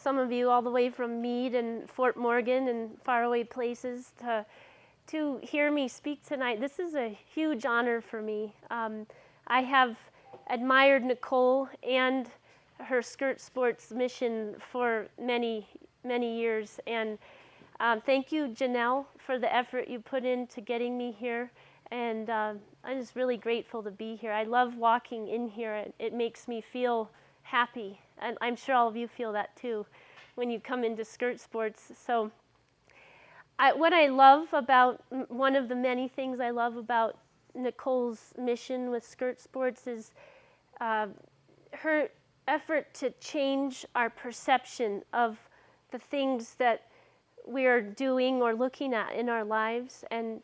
some of you all the way from Meade and Fort Morgan and faraway places to hear me speak tonight. This is a huge honor for me. I have admired Nicole and her skirt sports mission for many, many years. And thank you, Janelle, for the effort you put into getting me here. And I'm just really grateful to be here. I love walking in here. It makes me feel happy. And I'm sure all of you feel that too when you come into skirt sports. So what I love about, one of the many things I love about Nicole's mission with skirt sports is her effort to change our perception of the things that we are doing or looking at in our lives. And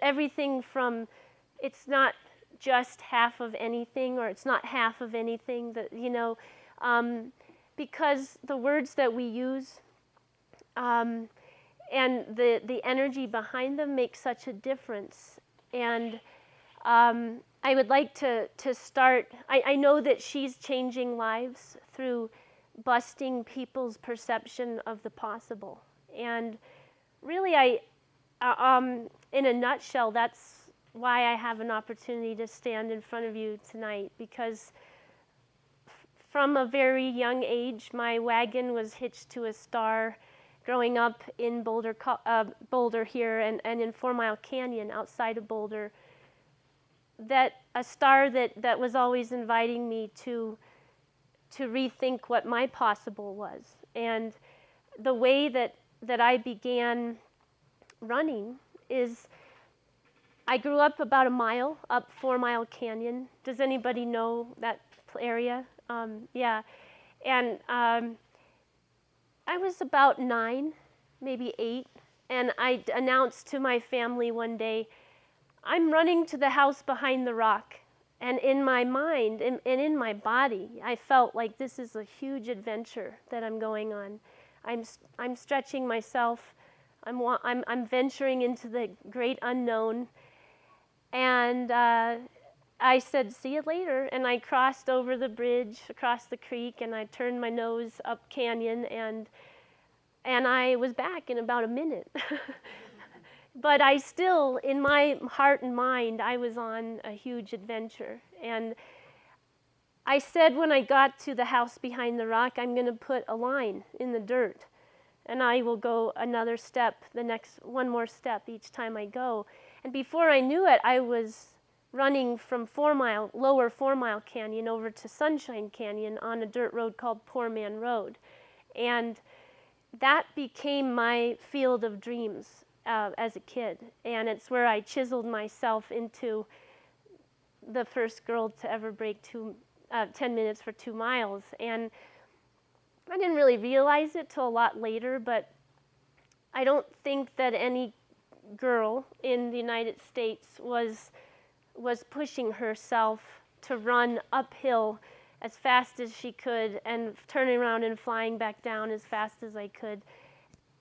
everything from, it's not just half of anything, or it's not half of anything, that because the words that we use and the energy behind them make such a difference. And I would like to start, I know that she's changing lives through busting people's perception of the possible. And really, in a nutshell, that's why I have an opportunity to stand in front of you tonight, because from a very young age, my wagon was hitched to a star growing up in Boulder here and in 4 Mile Canyon outside of Boulder. That a star that was always inviting me to rethink what my possible was. And the way that I began running is, I grew up about a mile up 4 Mile Canyon. Does anybody know that area? Yeah. And I was about 9, maybe 8, and I announced to my family one day, I'm running to the house behind the rock. And in my mind and in my body, I felt like this is a huge adventure that I'm going on. I'm stretching myself. I'm venturing into the great unknown. And I said, see you later. And I crossed over the bridge, across the creek, and I turned my nose up canyon, and I was back in about a minute. But I still, in my heart and mind, I was on a huge adventure. And I said when I got to the house behind the rock, I'm going to put a line in the dirt, and I will go another step, one more step each time I go. And before I knew it, I was running from lower 4 Mile Canyon over to Sunshine Canyon on a dirt road called Poor Man Road. And that became my field of dreams as a kid. And it's where I chiseled myself into the first girl to ever break 10 minutes for 2 miles. And I didn't really realize it till a lot later, but I don't think that any girl in the United States was pushing herself to run uphill as fast as she could and turning around and flying back down as fast as I could,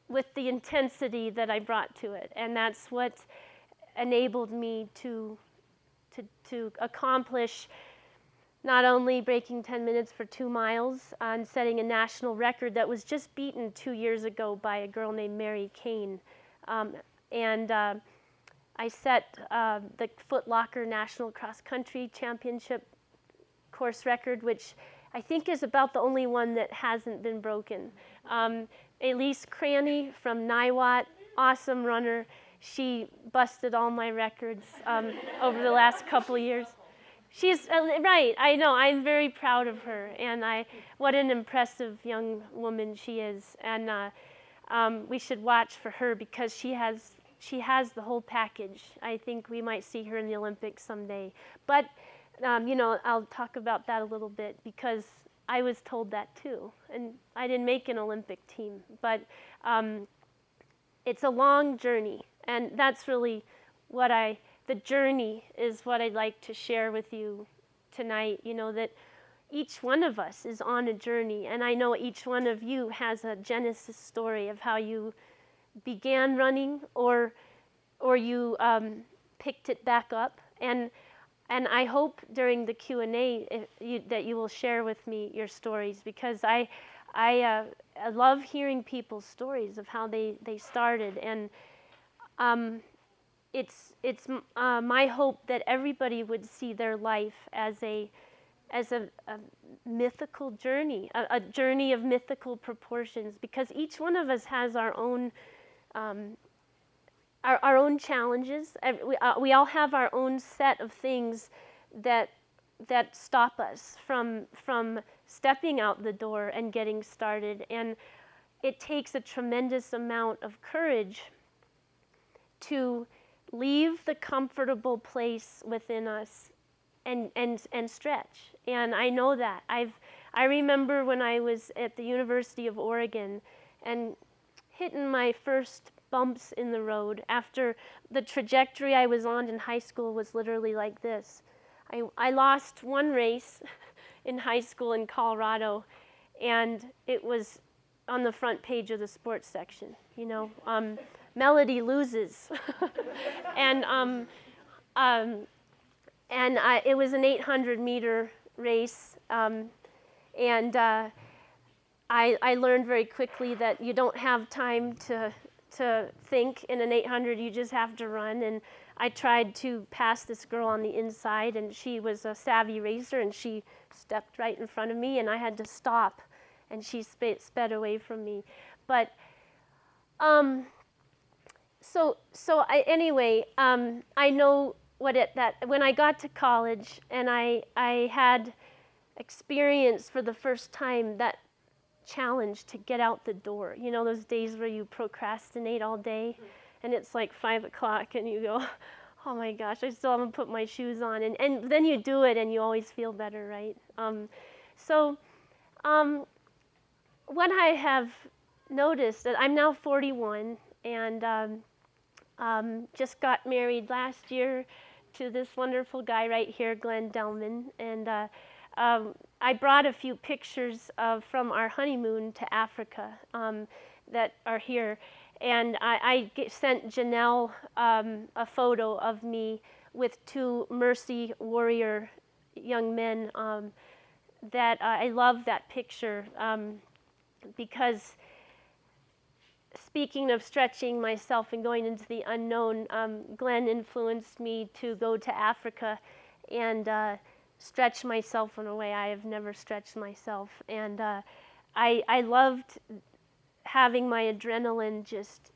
with the intensity that I brought to it. And that's what enabled me to accomplish not only breaking 10 minutes for 2 miles and setting a national record that was just beaten 2 years ago by a girl named Mary Kane. I set the Foot Locker National Cross Country Championship course record, which I think is about the only one that hasn't been broken. Elise Cranny from Niwot, awesome runner. She busted all my records over the last couple of years. She's right, I know, I'm very proud of her, and what an impressive young woman she is. And we should watch for her because she has the whole package. I think we might see her in the Olympics someday. But I'll talk about that a little bit because I was told that too, and I didn't make an Olympic team. But it's a long journey, and that's really the journey is what I'd like to share with you tonight. That each one of us is on a journey, and I know each one of you has a genesis story of how you began running or you picked it back up. And I hope during the Q&A that you will share with me your stories, because I love hearing people's stories of how they started, and it's my hope that everybody would see their life as a mythical journey, a journey of mythical proportions, because each one of us has our own our own challenges. We all have our own set of things that stop us from stepping out the door and getting started. And it takes a tremendous amount of courage to leave the comfortable place within us and stretch. And I know that. I remember when I was at the University of Oregon and hitting my first bumps in the road after the trajectory I was on in high school was literally like this. I lost one race in high school in Colorado, and it was on the front page of the sports section, you know. Melody loses. And it was an 800-meter race, and I learned very quickly that you don't have time to think in an 800. You just have to run. And I tried to pass this girl on the inside, and she was a savvy racer, and she stepped right in front of me, and I had to stop, and she sped away from me. But anyway, I know that when I got to college and I had experienced for the first time that challenge to get out the door. You know, those days where you procrastinate all day and it's like 5 o'clock and you go, oh my gosh, I still haven't put my shoes on. And then you do it and you always feel better, right? What I have noticed, that I'm now 41 and just got married last year to this wonderful guy right here, Glenn Delman. And I brought a few pictures from our honeymoon to Africa that are here. And I sent Janelle a photo of me with 2 Mercy warrior young men. That I love that picture because, speaking of stretching myself and going into the unknown, Glenn influenced me to go to Africa and stretch myself in a way I have never stretched myself. And I loved having my adrenaline just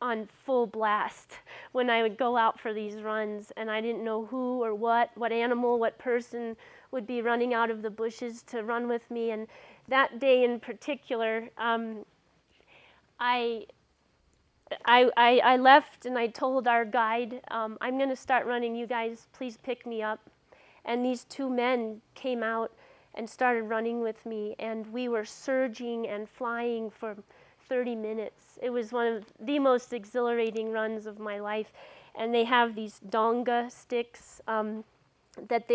on full blast when I would go out for these runs, and I didn't know who or what animal, what person would be running out of the bushes to run with me. And that day in particular, I left and I told our guide, I'm going to start running. You guys, please pick me up. And these 2 men came out and started running with me, and we were surging and flying for 30 minutes. It was one of the most exhilarating runs of my life. And they have these donga sticks that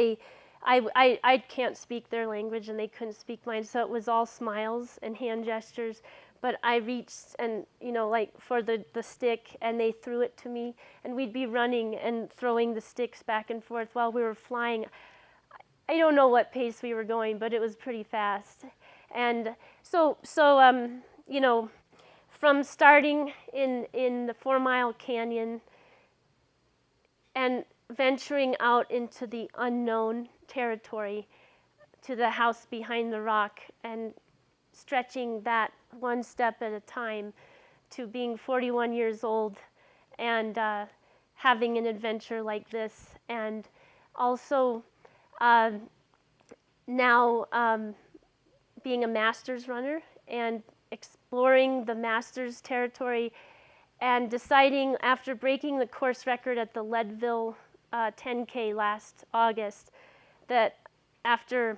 I can't speak their language and they couldn't speak mine, so it was all smiles and hand gestures. But I reached and, you know, like for the stick, and they threw it to me, and we'd be running and throwing the sticks back and forth while we were flying. I don't know what pace we were going, but it was pretty fast. And so you know, from starting in the 4 Mile Canyon and venturing out into the unknown territory to the house behind the rock and stretching that one step at a time to being 41 years old and having an adventure like this, and also now being a Masters runner and exploring the Masters territory, and deciding after breaking the course record at the Leadville 10K last August that after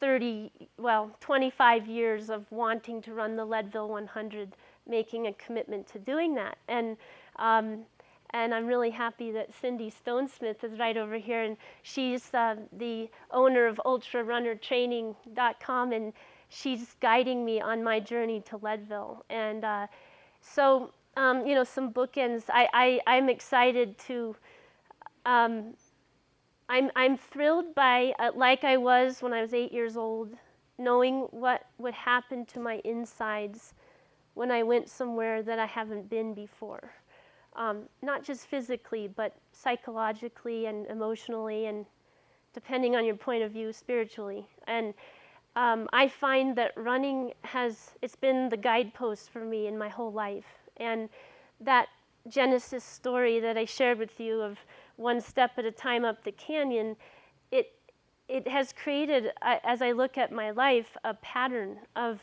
25 years of wanting to run the Leadville 100, making a commitment to doing that. And I'm really happy that Cindy Stonesmith is right over here, and she's the owner of ultrarunnertraining.com, and she's guiding me on my journey to Leadville. And you know, some bookends. I'm excited to, I'm thrilled by, like I was when I was 8 years old, knowing what would happen to my insides when I went somewhere that I haven't been before. Not just physically, but psychologically and emotionally, and depending on your point of view, spiritually. And I find that running it's been the guidepost for me in my whole life. And that Genesis story that I shared with you of one step at a time up the canyon, it has created, as I look at my life, a pattern of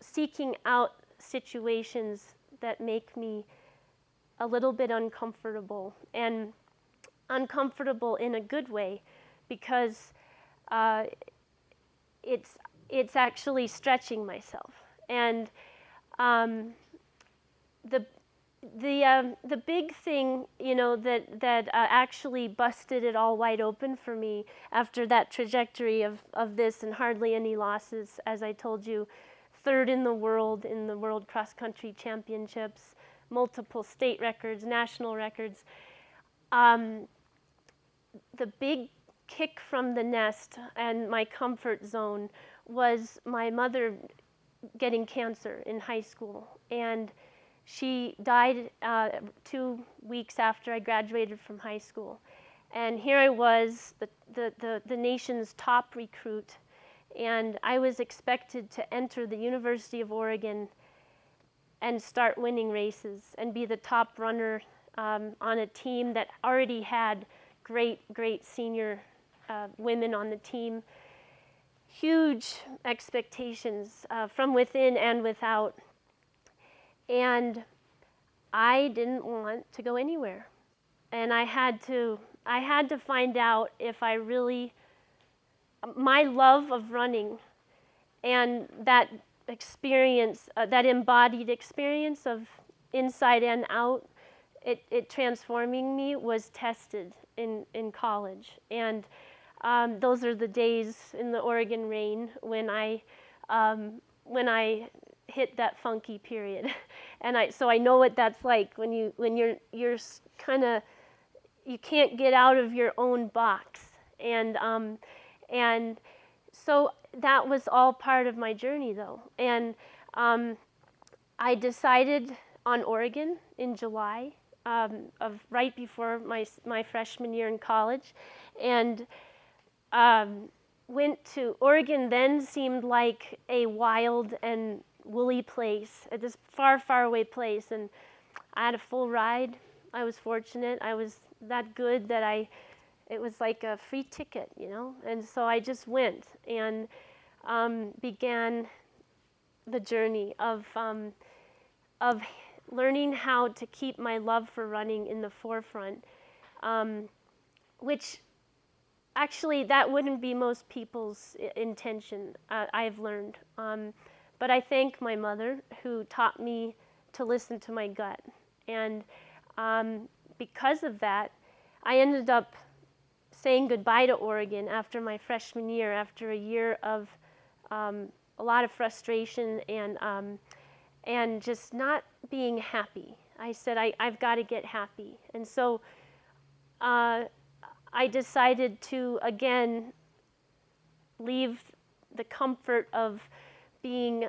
seeking out situations that make me a little bit uncomfortable, and uncomfortable in a good way, because it's actually stretching myself. And the big thing, that actually busted it all wide open for me after that trajectory of this and hardly any losses, as I told you, third in the world cross country championships, multiple state records, national records. The big kick from the nest and my comfort zone was my mother getting cancer in high school. And she died 2 weeks after I graduated from high school. And here I was, the nation's top recruit, and I was expected to enter the University of Oregon and start winning races and be the top runner on a team that already had great senior women on the team. Huge expectations from within and without. And I didn't want to go anywhere. And I had to find out if I really, my love of running and that experience, that embodied experience of inside and out, it transforming me, was tested in college. And those are the days in the Oregon rain when I hit that funky period. And so I know what that's like when you're kind of, you can't get out of your own box. And so that was all part of my journey, though. And I decided on Oregon in July of right before my freshman year in college, and went to Oregon. Then seemed like a wild and woolly place, at this far away place, and I had a full ride. I was fortunate. I was that good that it was like a free ticket, and so I just went and began the journey of learning how to keep my love for running in the forefront, which actually that wouldn't be most people's intention, I've learned. But I thank my mother, who taught me to listen to my gut. And because of that, I ended up saying goodbye to Oregon after my freshman year, after a year of a lot of frustration and just not being happy. I said, I've got to get happy. And so I decided to, again, leave the comfort of being,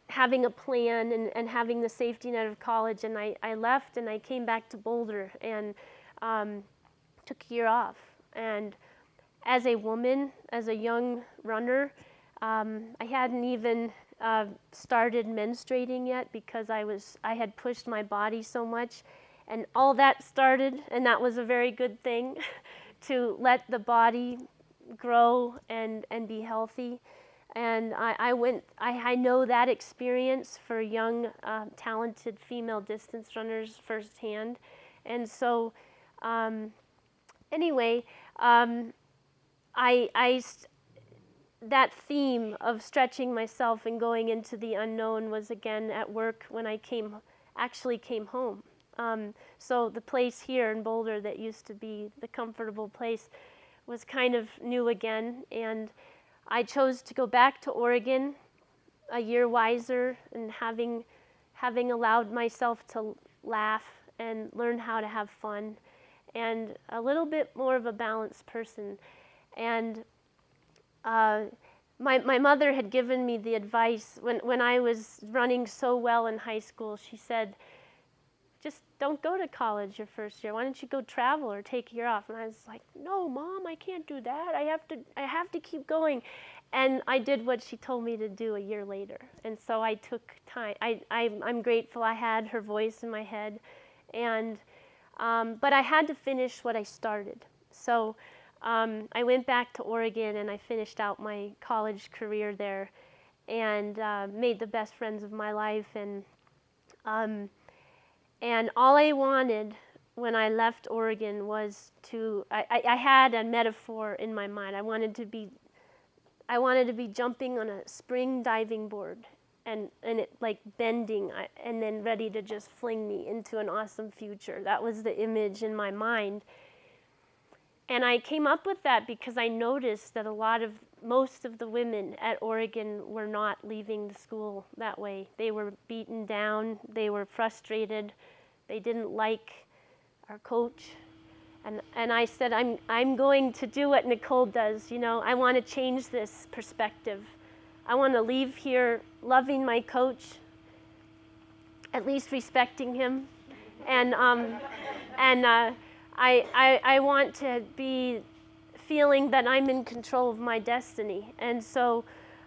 having a plan and having the safety net of college. And I left and I came back to Boulder and took a year off. And as a woman, as a young runner, I hadn't even started menstruating yet, because I had pushed my body so much, and all that started, and that was a very good thing to let the body grow and be healthy. And I know that experience for young, talented female distance runners firsthand. And so, anyway, that theme of stretching myself and going into the unknown was again at work when I actually came home. So the place here in Boulder that used to be the comfortable place was kind of new again, and I chose to go back to Oregon a year wiser and having allowed myself to laugh and learn how to have fun and a little bit more of a balanced person. And my mother had given me the advice when I was running so well in high school. She said, just don't go to college your first year. Why don't you go travel or take a year off? And I was like, no, Mom, I can't do that. I have to keep going. And I did what she told me to do a year later. And so I took time. I'm grateful I had her voice in my head. And, but I had to finish what I started. So I went back to Oregon and I finished out my college career there and made the best friends of my life. And all I wanted when I left Oregon was I had a metaphor in my mind. I wanted to be jumping on a spring diving board and it like bending and then ready to just fling me into an awesome future. That was the image in my mind. And I came up with that because I noticed that most of the women at Oregon were not leaving the school that way. They were beaten down, they were frustrated, they didn't like our coach. And I said, I'm going to do what Nicole does, I want to change this perspective. I want to leave here loving my coach, at least respecting him, and I want to be feeling that I'm in control of my destiny. And so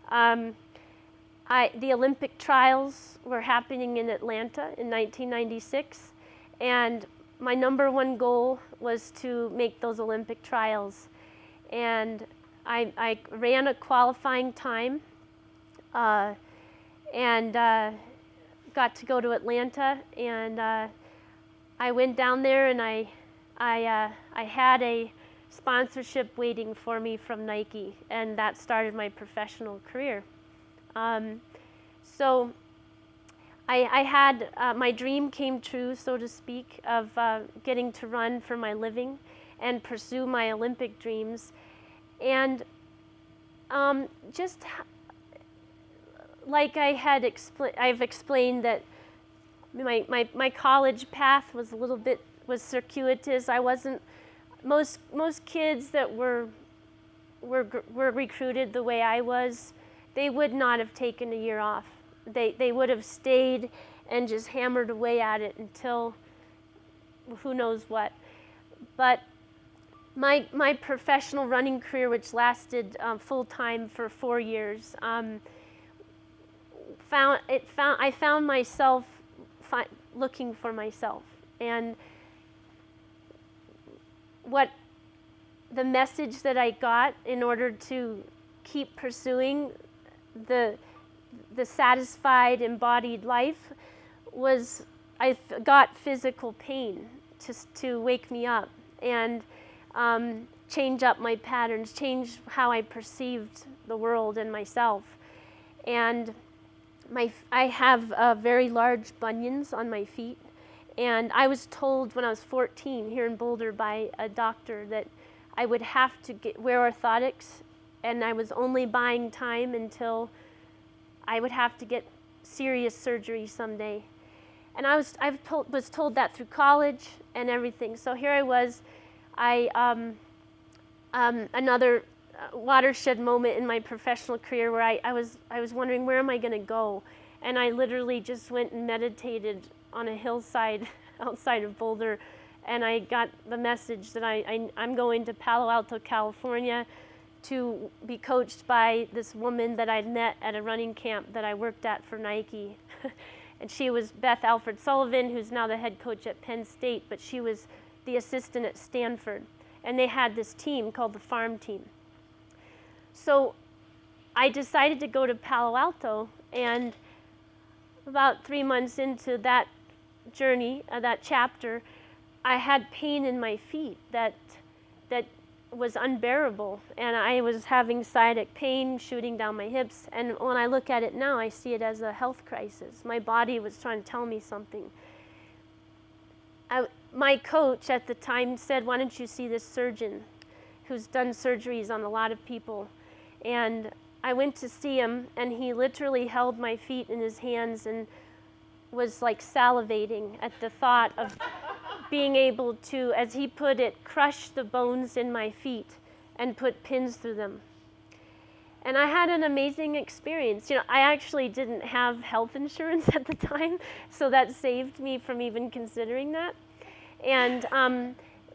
the Olympic trials were happening in Atlanta in 1996, and my number one goal was to make those Olympic trials. And I ran a qualifying time and got to go to Atlanta, and I went down there and I had a sponsorship waiting for me from Nike, and that started my professional career. So I had my dream came true, so to speak, of getting to run for my living and pursue my Olympic dreams. And just like I've explained that my college path was was circuitous. I wasn't most kids that were recruited the way I was. They would not have taken a year off. They would have stayed and just hammered away at it until who knows what. But my professional running career, which lasted full time for 4 years, I found myself looking for myself, and what the message that I got in order to keep pursuing the satisfied, embodied life was I got physical pain to wake me up and change up my patterns, change how I perceived the world and myself. And I have very large bunions on my feet, and I was told when I was 14 here in Boulder by a doctor that I would have to wear orthotics, and I was only buying time until I would have to get serious surgery someday. And I was told that through college and everything. So here I was, another watershed moment in my professional career where I was wondering, where am I going to go? And I literally just went and meditated on a hillside outside of Boulder, and I got the message that I'm going to Palo Alto, California, to be coached by this woman that I'd met at a running camp that I worked at for Nike. And she was Beth Alfred Sullivan, who's now the head coach at Penn State, but she was the assistant at Stanford. And they had this team called the Farm Team. So I decided to go to Palo Alto, and about 3 months into that journey, that chapter, I had pain in my feet that was unbearable, and I was having sciatic pain shooting down my hips. And when I look at it now, I see it as a health crisis. My body was trying to tell me something. My coach at the time said, why don't you see this surgeon who's done surgeries on a lot of people? And I went to see him, and he literally held my feet in his hands and was like salivating at the thought of being able to, as he put it, crush the bones in my feet and put pins through them. And I had an amazing experience. You know, I actually didn't have health insurance at the time, so that saved me from even considering that. And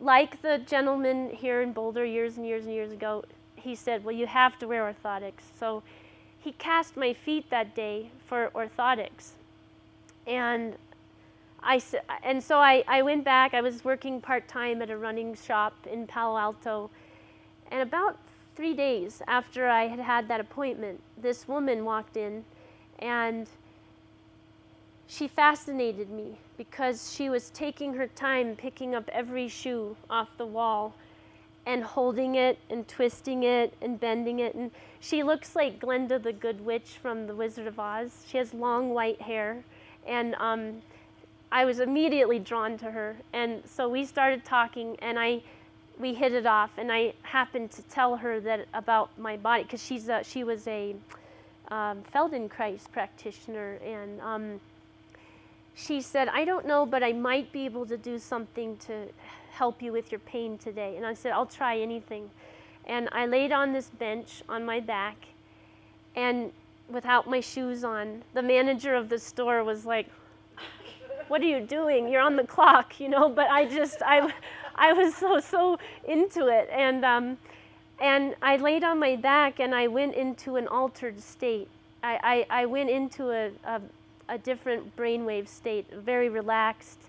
like the gentleman here in Boulder years and years and years ago, he said, well, you have to wear orthotics. So he cast my feet that day for orthotics. And so I went back. I was working part-time at a running shop in Palo Alto. And about 3 days after I had had that appointment, this woman walked in, and she fascinated me because she was taking her time picking up every shoe off the wall and holding it and twisting it and bending it. And she looks like Glinda the Good Witch from The Wizard of Oz. She has long white hair, and I was immediately drawn to her. And so we started talking, and we hit it off, and I happened to tell her that about my body, because she was a Feldenkrais practitioner, and she said, I don't know, but I might be able to do something to help you with your pain today. And I said, I'll try anything. And I laid on this bench on my back, and without my shoes on, the manager of the store was like, what are you doing? You're on the clock, you know, but I was so into it. And I laid on my back, and I went into an altered state. I went into a different brainwave state, very relaxed,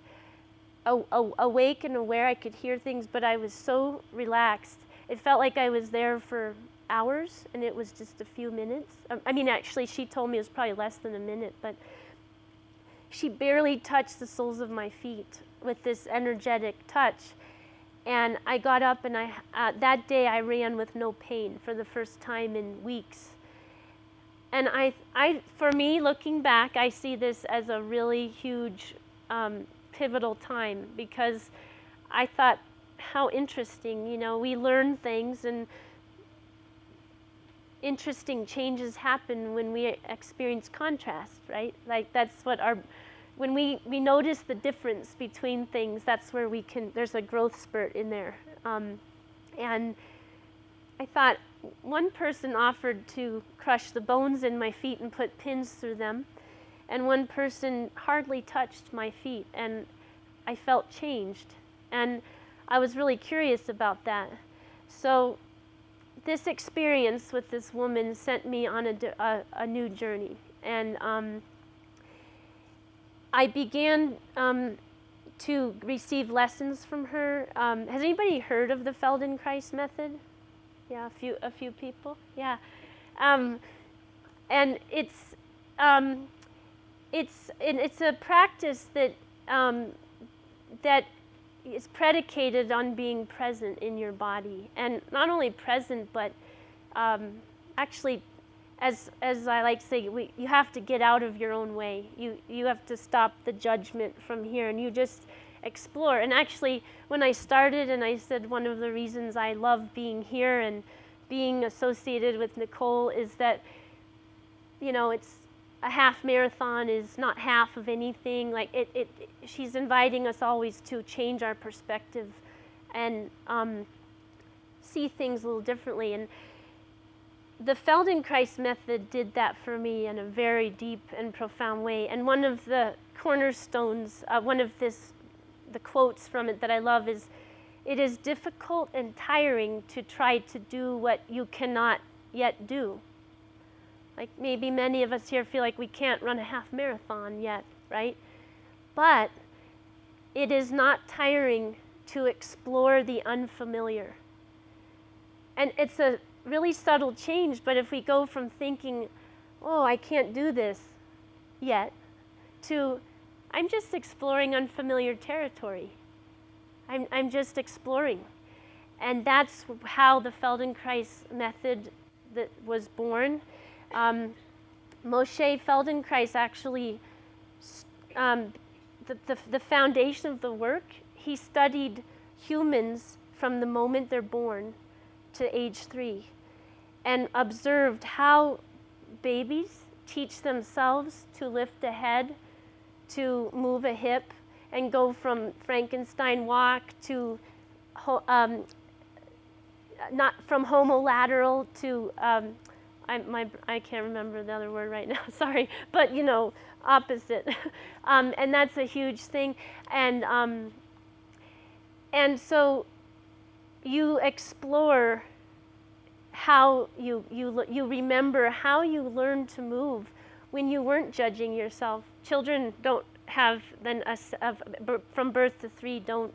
awake and aware. I could hear things, but I was so relaxed. It felt like I was there for hours, and it was just a few minutes. I mean, actually, she told me it was probably less than a minute, but she barely touched the soles of my feet with this energetic touch. And I got up, and that day I ran with no pain for the first time in weeks. And for me, looking back, I see this as a really huge, pivotal time, because I thought, how interesting, you know, we learn things, and interesting changes happen when we experience contrast, right? Like that's what when we notice the difference between things, that's where there's a growth spurt in there. And I thought, one person offered to crush the bones in my feet and put pins through them, and one person hardly touched my feet, and I felt changed. And I was really curious about that. So this experience with this woman sent me on a new journey, and I began to receive lessons from her. Has anybody heard of the Feldenkrais Method? Yeah, a few people. Yeah, and it's a practice that that is predicated on being present in your body, and not only present, but actually, as I like to say, you have to get out of your own way. You have to stop the judgment from here, and you just explore. And actually, when I started, and I said one of the reasons I love being here and being associated with Nicole is that, you know, it's a half marathon is not half of anything. Like she's inviting us always to change our perspective and see things a little differently. And the Feldenkrais Method did that for me in a very deep and profound way. And one of the cornerstones, the quotes from it that I love is, "It is difficult and tiring to try to do what you cannot yet do." Like maybe many of us here feel like we can't run a half marathon yet, right? But it is not tiring to explore the unfamiliar. And it's a really subtle change, but if we go from thinking, oh, I can't do this yet, to I'm just exploring unfamiliar territory. I'm just exploring. And that's how the Feldenkrais Method that was born. Moshe Feldenkrais actually, the foundation of the work, he studied humans from the moment they're born to age 3 and observed how babies teach themselves to lift a head, to move a hip, and go from Frankenstein walk to not from homolateral to I can't remember the other word right now, sorry, but opposite. And that's a huge thing. And so you explore how you remember how you learned to move when you weren't judging yourself. Children don't have from birth to 3 don't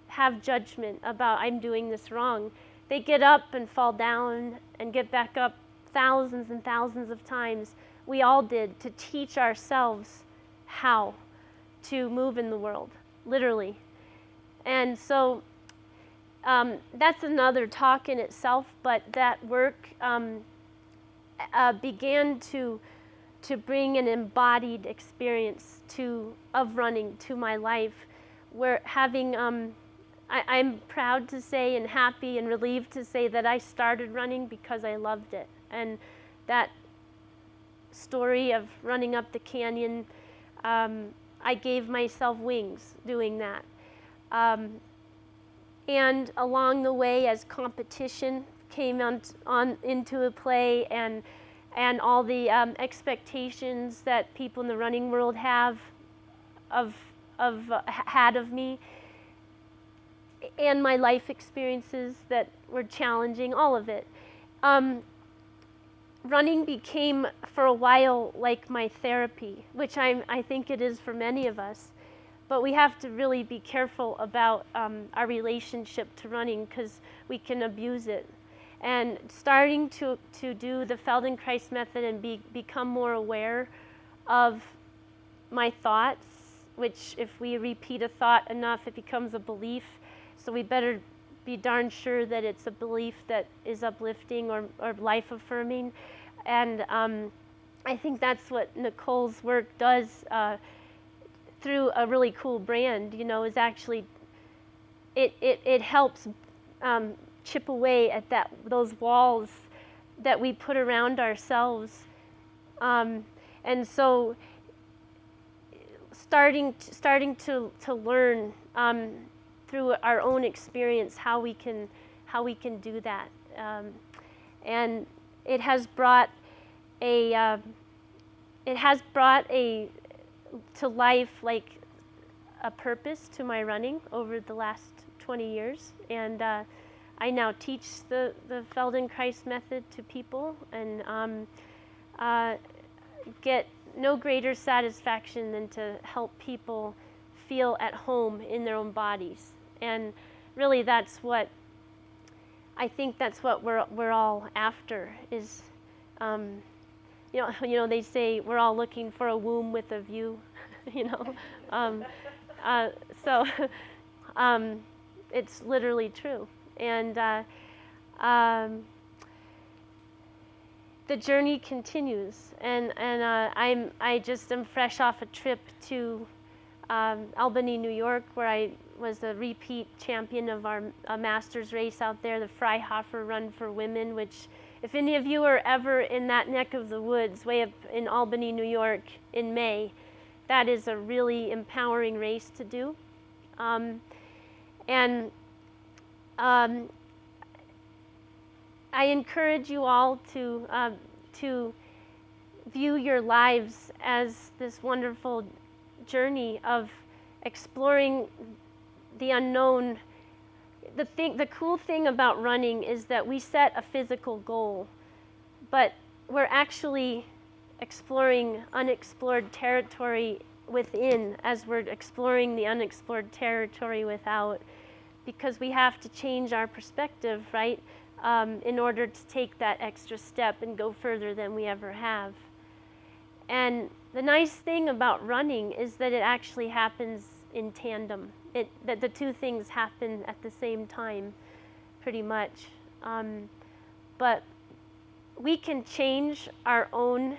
have judgment about I'm doing this wrong. They get up and fall down and get back up thousands and thousands of times. We all did, to teach ourselves how to move in the world, literally. And so that's another talk in itself, but that work began to bring an embodied experience of running to my life, where having I'm proud to say and happy and relieved to say that I started running because I loved it. And that story of running up the canyon, I gave myself wings doing that. And along the way, as competition came on into a play, and all the expectations that people in the running world had of me, and my life experiences that were challenging, all of it. Running became, for a while, like my therapy, which I think it is for many of us. But we have to really be careful about our relationship to running, because we can abuse it. And starting to do the Feldenkrais Method and become more aware of my thoughts, which if we repeat a thought enough, it becomes a belief. So we better be darn sure that it's a belief that is uplifting or life-affirming. And I think that's what Nicole's work does through a really cool brand, is actually, it helps chip away at those walls that we put around ourselves. And so starting to learn through our own experience how we can do that, and it has brought to life like a purpose to my running over the last 20 years, and I now teach the Feldenkrais Method to people, and get no greater satisfaction than to help people feel at home in their own bodies. And really, that's what I think. That's what we're all after. Is they say we're all looking for a womb with a view. So it's literally true. And the journey continues. And I just am fresh off a trip to Albany, New York, where I was a repeat champion of our Masters race out there, the Freihofer Run for Women, which, if any of you are ever in that neck of the woods, way up in Albany, New York, in May, that is a really empowering race to do. I encourage you all to view your lives as this wonderful journey of exploring the unknown. The cool thing about running is that we set a physical goal, but we're actually exploring unexplored territory within as we're exploring the unexplored territory without, because we have to change our perspective, right, in order to take that extra step and go further than we ever have. And the nice thing about running is that it actually happens in tandem. That the two things happen at the same time, pretty much. But we can change our own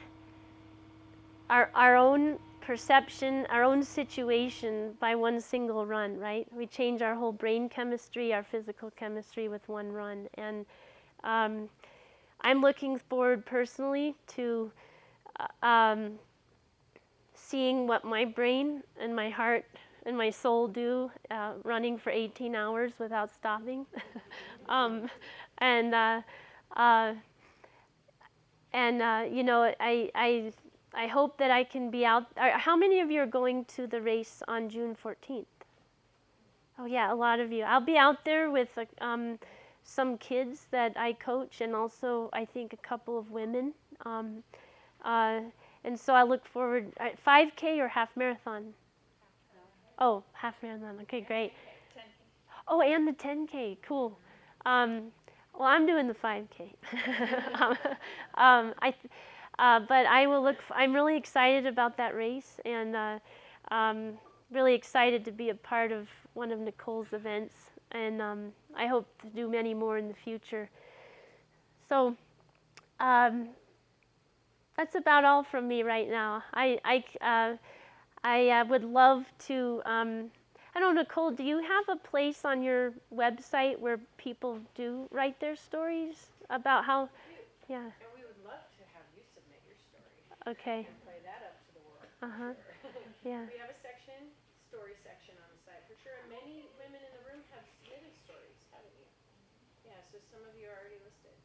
perception, our own situation by one single run, right? We change our whole brain chemistry, our physical chemistry with one run. And I'm looking forward personally to seeing what my brain and my heart and my soul do running for 18 hours without stopping. And you know, I hope that I can be out. How many of you are going to the race on June 14th? Oh yeah, a lot of you. I'll be out there with some kids that I coach, and also I think a couple of women. And so I look forward. 5K or half marathon? Oh, half marathon. Okay, great. 10K. Oh, and the 10K. Cool. Well, I'm doing the 5K. But I will look. I'm really excited about that race, and really excited to be a part of one of Nicole's events, and I hope to do many more in the future. So that's about all from me right now. I would love to. I don't know, Nicole, do you have a place on your website where people do write their stories about how? Yeah. And we would love to have you submit your story. Okay. And play that up to the world. Uh-huh. Sure. Yeah. We have a story section on the site for sure. And many women in the room have submitted stories, haven't you? Yeah, so some of you are already listed.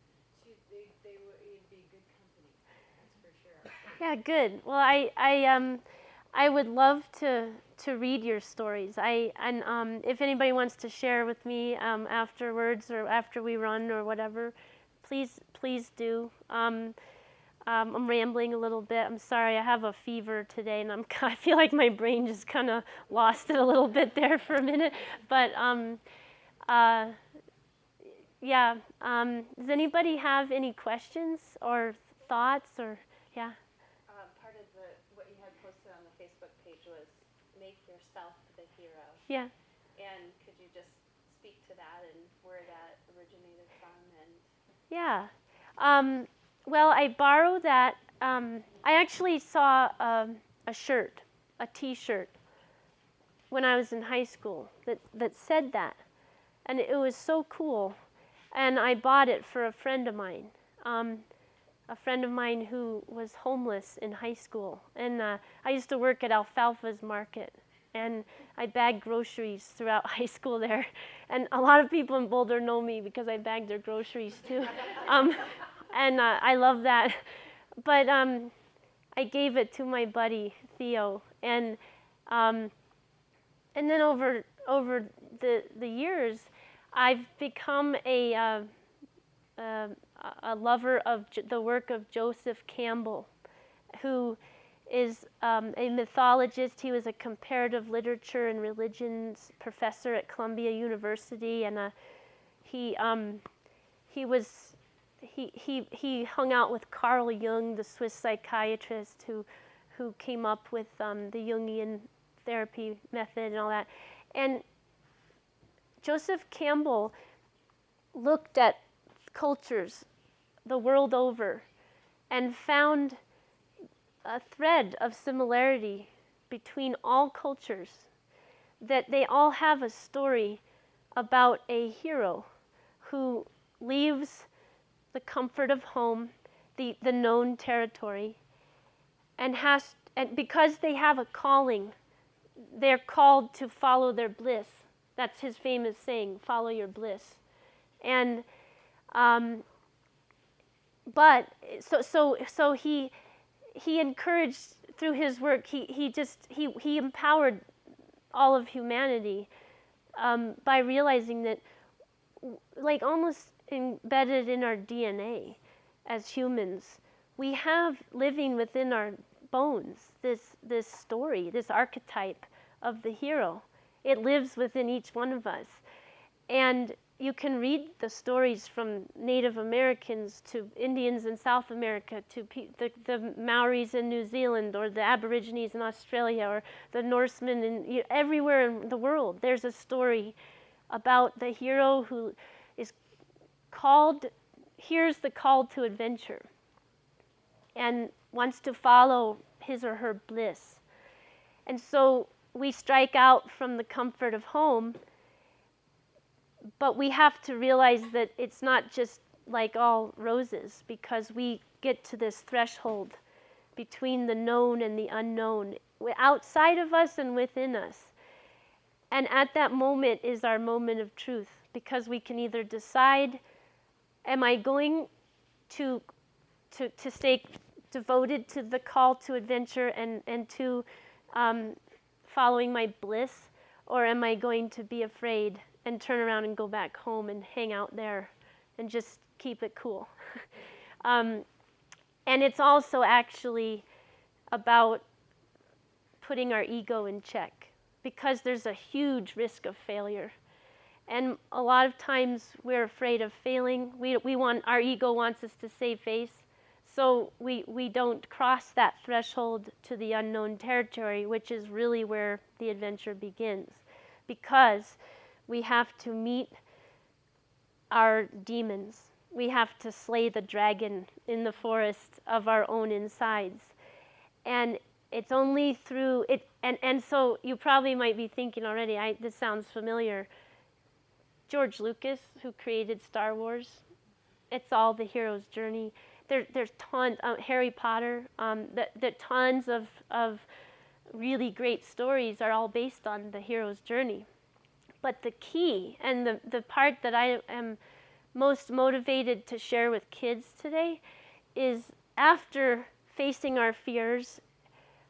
So you'd be good company, that's for sure. Yeah, good. Well, I would love to read your stories. And if anybody wants to share with me afterwards or after we run or whatever, please do. I'm rambling a little bit. I'm sorry. I have a fever today, and I feel like my brain just kind of lost it a little bit there for a minute. But yeah. Does anybody have any questions or thoughts or yeah? Part of what you had posted on the Facebook page was make yourself the hero. Yeah. And could you just speak to that and where that originated from? And yeah. Well, I borrowed that. I actually saw a shirt, a T-shirt, when I was in high school that said that, and it was so cool. And I bought it for a friend of mine. A friend of mine who was homeless in high school. And I used to work at Alfalfa's market. And I bagged groceries throughout high school there. And a lot of people in Boulder know me because I bagged their groceries too. And I love that. But I gave it to my buddy, Theo. And then over the years, I've become a lover of the work of Joseph Campbell, who is a mythologist. He was a comparative literature and religions professor at Columbia University, and he hung out with Carl Jung, the Swiss psychiatrist who came up with the Jungian therapy method and all that. And Joseph Campbell looked at cultures the world over and found a thread of similarity between all cultures, that they all have a story about a hero who leaves the comfort of home, the known territory, and because they have a calling, they're called to follow their bliss. That's his famous saying, follow your bliss. And but so he encouraged through his work. He empowered all of humanity by realizing that, like almost embedded in our DNA as humans, we have living within our bones this story, this archetype of the hero. It lives within each one of us. And you can read the stories from Native Americans to Indians in South America to the Maoris in New Zealand, or the Aborigines in Australia, or the Norsemen in everywhere in the world. There's a story about the hero who is hears the call to adventure and wants to follow his or her bliss. And so we strike out from the comfort of home, but we have to realize that it's not just like all roses, because we get to this threshold between the known and the unknown, outside of us and within us. And at that moment is our moment of truth, because we can either decide, am I going to to stay devoted to the call to adventure and to following my bliss, or am I going to be afraid and turn around and go back home and hang out there and just keep it cool? And it's also actually about putting our ego in check, because there's a huge risk of failure. And a lot of times we're afraid of failing. Our ego wants us to save face. So we don't cross that threshold to the unknown territory, which is really where the adventure begins. Because we have to meet our demons. We have to slay the dragon in the forest of our own insides. And it's only through it, and so you probably might be thinking already, this sounds familiar. George Lucas, who created Star Wars, it's all the hero's journey. There's tons, Harry Potter, the tons of really great stories are all based on the hero's journey. But the key, and the part that I am most motivated to share with kids today, is after facing our fears,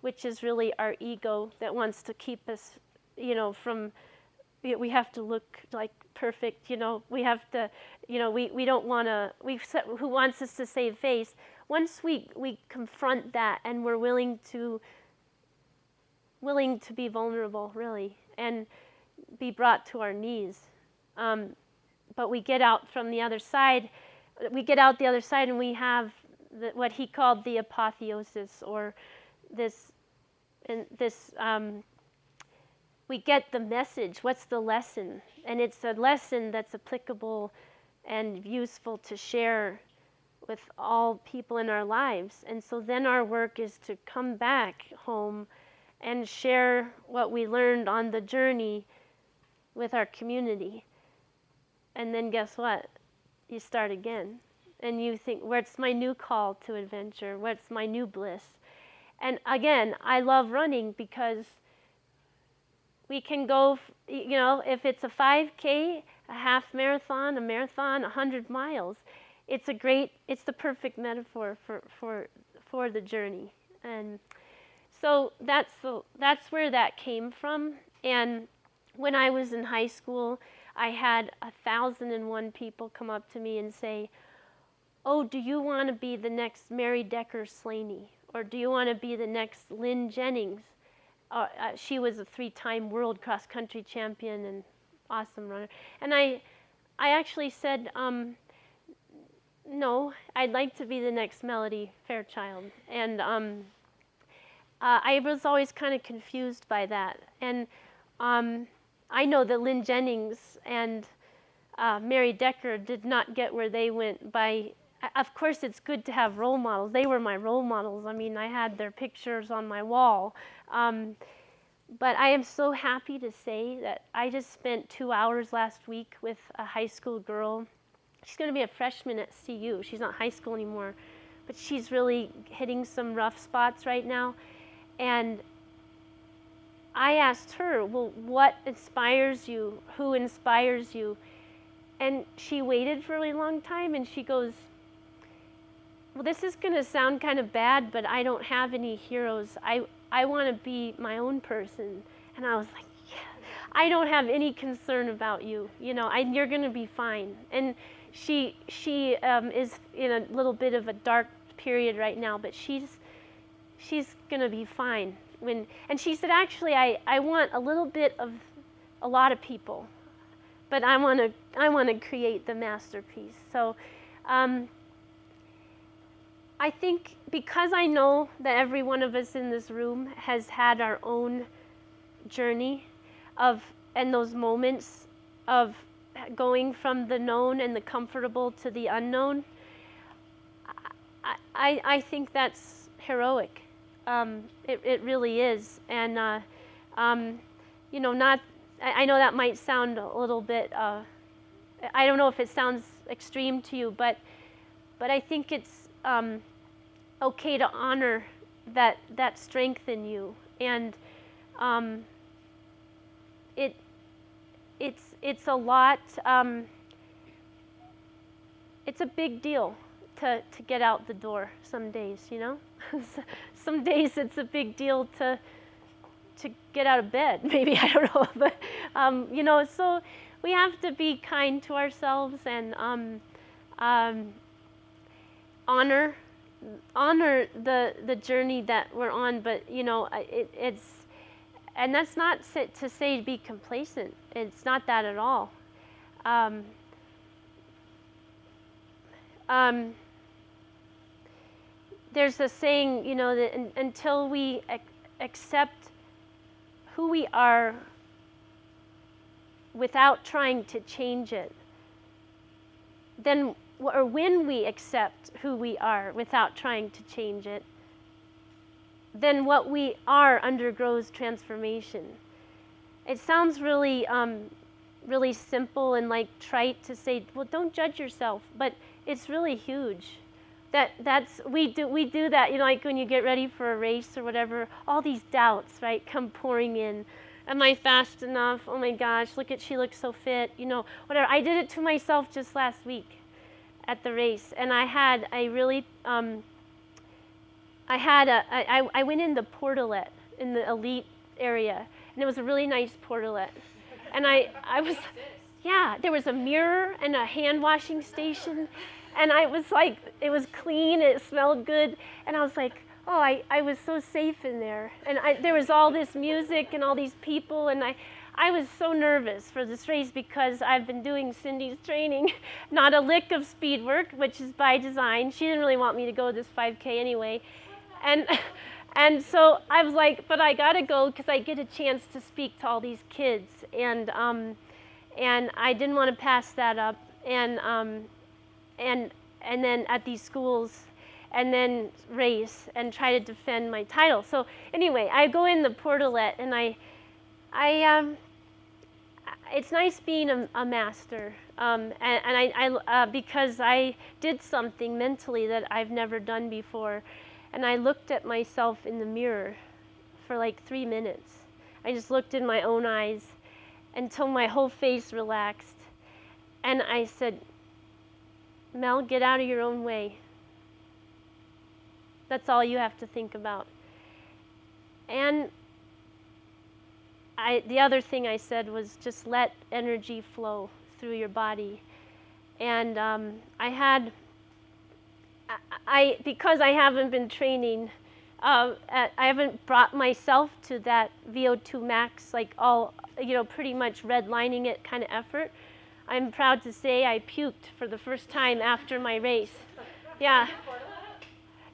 which is really our ego that wants to keep us, from, we have to look like perfect, we have to, we don't want to, who wants us to save face. Once we confront that and we're willing to be vulnerable, really, and be brought to our knees, but we get out from the other side, and we have what he called the apotheosis, or we get the message. What's the lesson? And it's a lesson that's applicable and useful to share with all people in our lives. And so then our work is to come back home and share what we learned on the journey with our community. And then guess what? You start again. And you think, what's my new call to adventure? What's my new bliss? And again, I love running because we can go, if it's a 5K, a half marathon, a marathon, 100 miles, it's the perfect metaphor for the journey. And so that's where that came from. And when I was in high school, I had 1,001 people come up to me and say, "Oh, do you want to be the next Mary Decker Slaney? Or do you want to be the next Lynn Jennings?" She was a 3-time world cross-country champion and awesome runner. And I actually said, no, I'd like to be the next Melody Fairchild. And I was always kind of confused by that. And I know that Lynn Jennings and Mary Decker did not get where they went by. Of course, it's good to have role models. They were my role models. I mean, I had their pictures on my wall. But I am so happy to say that I just spent 2 hours last week with a high school girl. She's going to be a freshman at CU. She's not high school anymore, but she's really hitting some rough spots right now. And I asked her, well, what inspires you? Who inspires you? And she waited for a really long time, and she goes, well, this is going to sound kind of bad, but I don't have any heroes. I want to be my own person. And I was like, yeah, I don't have any concern about you. You're going to be fine. And she is in a little bit of a dark period right now, but she's going to be fine. And she said, actually, I want a little bit of a lot of people, but I want to create the masterpiece. So I think because I know that every one of us in this room has had our own journey and those moments of going from the known and the comfortable to the unknown, I think that's heroic. It really is. And I know that might sound a little bit, I don't know if it sounds extreme to you, but I think it's okay to honor that strength in you. And it's a lot, it's a big deal to get out the door some days, you know? Some days it's a big deal to get out of bed, maybe, I don't know. But, you know, so we have to be kind to ourselves and honor the journey that we're on. But, you know, and that's not to say to be complacent. It's not that at all. There's a saying, you know, that until we accept who we are without trying to change it, then, or when we accept who we are without trying to change it, then what we are undergoes transformation. It sounds really, really simple and like trite to say, well, don't judge yourself, but it's really huge. We do that, you know, like when you get ready for a race or whatever, all these doubts, right, come pouring in. Am I fast enough? Oh my gosh, she looks so fit, you know, whatever. I did it to myself just last week at the race, and I went in the portalette in the elite area, and it was a really nice portalette. And I was, yeah, there was a mirror and a hand washing station, and I was like, it was clean, it smelled good, and I was like, oh, I was so safe in there. And there was all this music and all these people, and I was so nervous for this race because I've been doing Cindy's training, not a lick of speed work, which is by design. She didn't really want me to go this 5K anyway. And so I was like, but I gotta go because I get a chance to speak to all these kids. And I didn't want to pass that up. And then at these schools, and then race and try to defend my title. So anyway, I go in the portalette, and it's nice being a master, because I did something mentally that I've never done before, and I looked at myself in the mirror for like 3 minutes. I just looked in my own eyes until my whole face relaxed, and I said, Mel, get out of your own way. That's all you have to think about. And the other thing I said was just let energy flow through your body. And because I haven't been training, I haven't brought myself to that VO2 max, like all, you know, pretty much redlining it kind of effort. I'm proud to say I puked for the first time after my race. Yeah.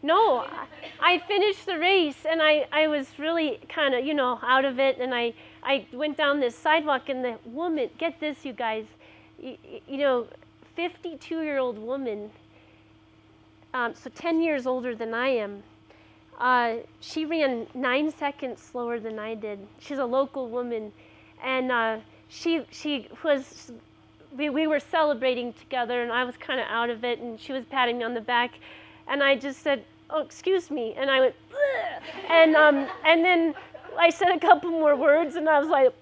No, I finished the race, and I was really kind of, you know, out of it, and I went down this sidewalk, and the woman, get this, you guys, you know, 52-year-old woman, so 10 years older than I am, she ran 9 seconds slower than I did. She's a local woman, and she was, we were celebrating together, and I was kind of out of it, and she was patting me on the back, and I just said, oh, excuse me, and I went, bleh! And then I said a couple more words, and I was like,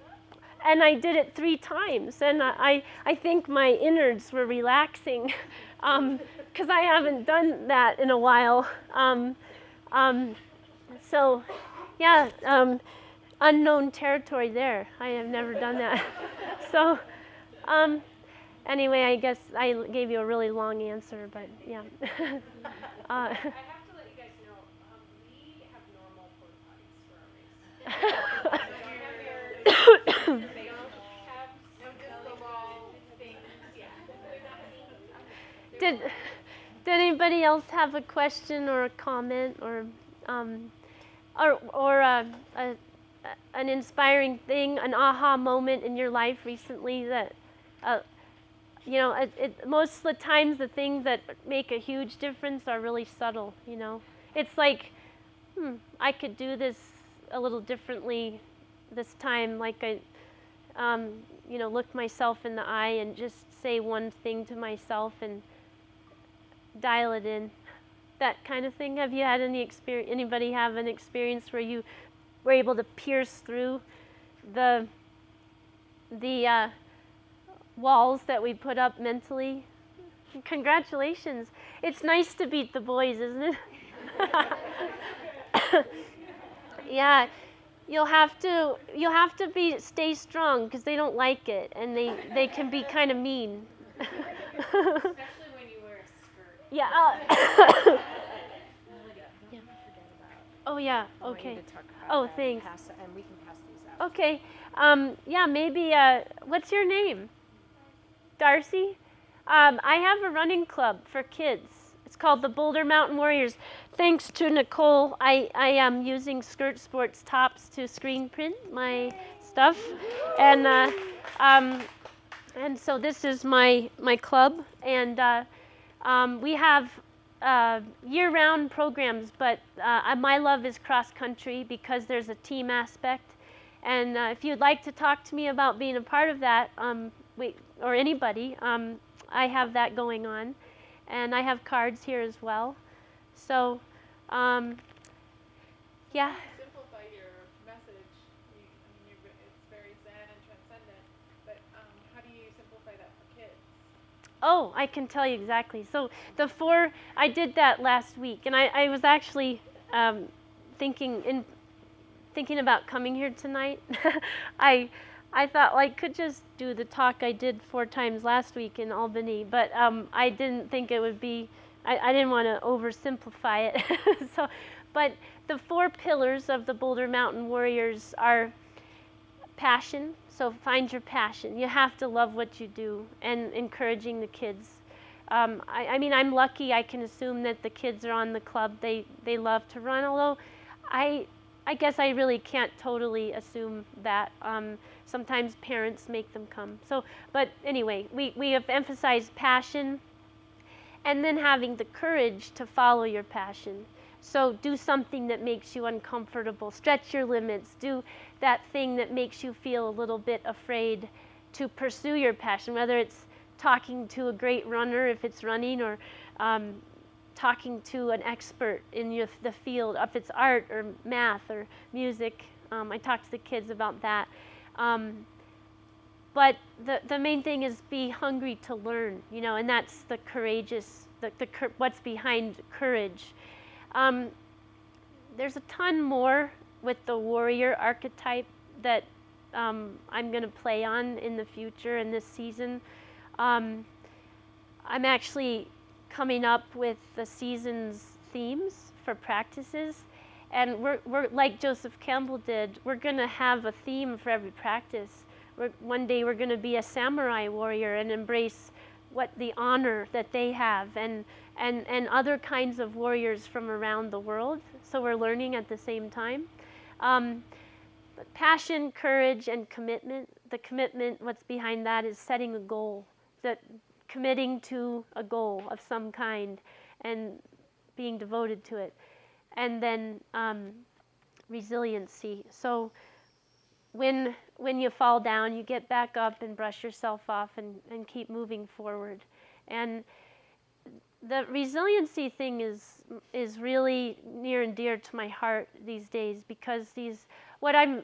and I did it 3 times, and I think my innards were relaxing, because I haven't done that in a while. So, yeah, unknown territory there. I have never done that. So, anyway, I guess I gave you a really long answer, but yeah. I have to let you guys know, we have normal porta potties for our race. They don't have no disco ball things. Yeah. Did anybody else have a question or a comment or an inspiring thing, an aha moment in your life recently that, you know, most of the times the things that make a huge difference are really subtle, you know. It's like, I could do this a little differently this time, like I, you know, look myself in the eye and just say one thing to myself and dial it in, that kind of thing. Have you had any experience, anybody have an experience where you were able to pierce through the walls that we put up mentally? Congratulations. It's nice to beat the boys, isn't it? Yeah. You'll have to stay strong because they don't like it, and they can be kind of mean. Especially when you wear a skirt. Yeah. Don't forget about. Oh yeah. I want you Okay. to talk about Oh, that thanks. and we can pass these out. Okay. Yeah. Maybe. What's your name? Darcy. I have a running club for kids. It's called the Boulder Mountain Warriors. Thanks to Nicole, I am using Skirt Sports tops to screen print my stuff, and so this is my club, and we have year-round programs, but my love is cross country because there's a team aspect, and if you'd like to talk to me about being a part of that, or anybody, I have that going on. And I have cards here as well. So, yeah. Simplify your message. It's very zen and transcendent, but how do you simplify that for kids? Oh, I can tell you exactly. So I did that last week, and I was actually thinking about coming here tonight. I thought, well, I could just do the talk I did 4 times last week in Albany, but I didn't think it would be, I didn't want to oversimplify it. But the 4 pillars of the Boulder Mountain Warriors are passion, so find your passion. You have to love what you do, and encouraging the kids. I mean, I'm lucky I can assume that the kids are on the club. They love to run, although I guess I really can't totally assume that. Sometimes parents make them come. So, but anyway, we have emphasized passion, and then having the courage to follow your passion. So do something that makes you uncomfortable. Stretch your limits. Do that thing that makes you feel a little bit afraid to pursue your passion, whether it's talking to a great runner if it's running, or talking to an expert in the field, if it's art or math or music. I talk to the kids about that. But the main thing is be hungry to learn, and that's the courageous, what's behind courage. There's a ton more with the warrior archetype that I'm going to play on in the future in this season. I'm actually coming up with the season's themes for practices, and we're like Joseph Campbell did. We're going to have a theme for every practice. One day we're going to be a samurai warrior and embrace the honor that they have, and other kinds of warriors from around the world. So we're learning at the same time. But passion, courage, and commitment. The commitment, what's behind that is setting a goal, committing to a goal of some kind and being devoted to it. And then resiliency. So when you fall down, you get back up and brush yourself off and keep moving forward. And the resiliency thing is really near and dear to my heart these days, because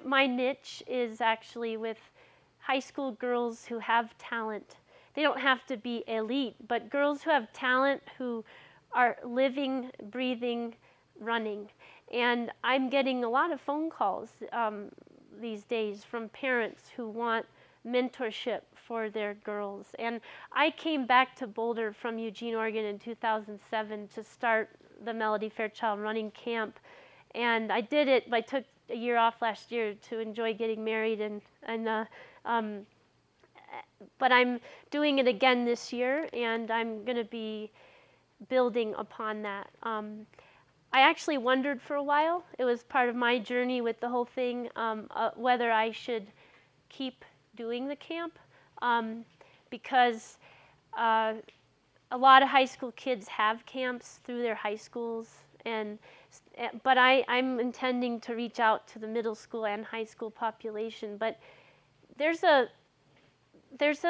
my niche is actually with high school girls who have talent. They don't have to be elite, but girls who have talent, who are living, breathing, running. And I'm getting a lot of phone calls these days from parents who want mentorship for their girls. And I came back to Boulder from Eugene, Oregon in 2007 to start the Melody Fairchild running camp. And I did it, I took a year off last year to enjoy getting married, but I'm doing it again this year, and I'm going to be building upon that. I actually wondered for a while, it was part of my journey with the whole thing, whether I should keep doing the camp, because a lot of high school kids have camps through their high schools, but I'm intending to reach out to the middle school and high school population. But there's a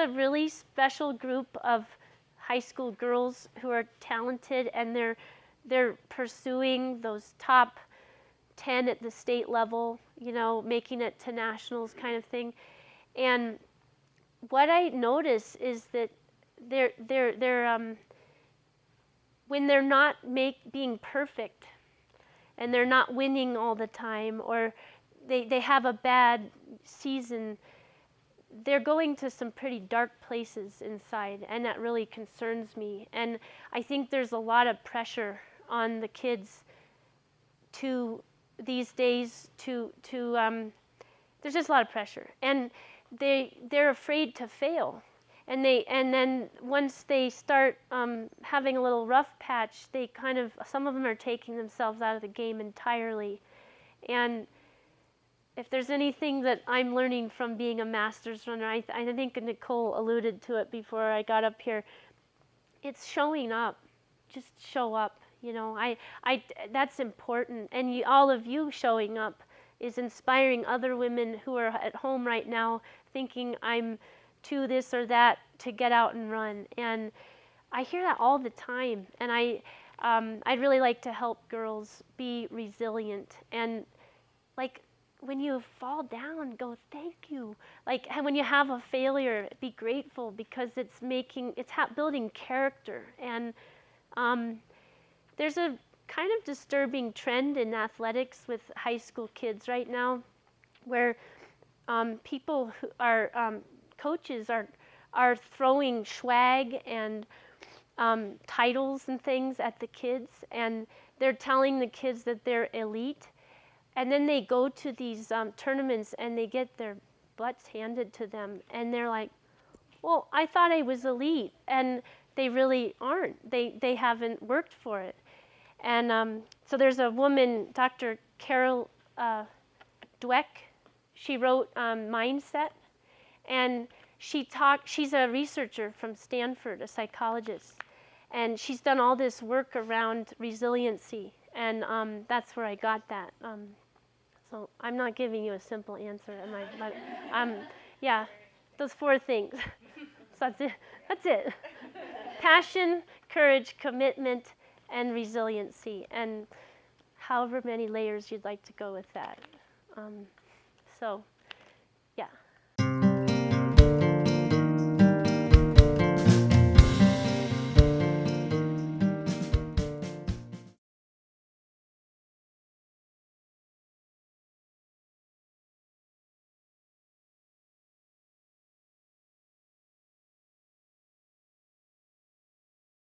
really special group of high school girls who are talented, and they're pursuing those top 10 at the state level, making it to nationals kind of thing. And what I notice is that when they're not being perfect, and they're not winning all the time, or they have a bad season, they're going to some pretty dark places inside, and that really concerns me. And I think there's a lot of pressure on the kids these days there's just a lot of pressure, and they're afraid to fail. And then once they start having a little rough patch, some of them are taking themselves out of the game entirely. And if there's anything that I'm learning from being a masters runner, I think Nicole alluded to it before I got up here. It's showing up. Just show up. That's important. And all of you showing up is inspiring other women who are at home right now thinking I'm to this or that to get out and run. And I hear that all the time. And I'd really like to help girls be resilient. And like when you fall down, go thank you. Like when you have a failure, be grateful, because it's building character. And there's a kind of disturbing trend in athletics with high school kids right now, where people who are coaches are throwing swag and titles and things at the kids, and they're telling the kids that they're elite, and then they go to these tournaments and they get their butts handed to them, and they're like, well, I thought I was elite, and they really aren't. They haven't worked for it. And so there's a woman, Dr. Carol Dweck. She wrote Mindset, and she's a researcher from Stanford, a psychologist, and she's done all this work around resiliency, and that's where I got that. So I'm not giving you a simple answer, am I? But, yeah, those 4 things. So that's it. Passion, courage, commitment, and resiliency, and however many layers you'd like to go with that. So, yeah.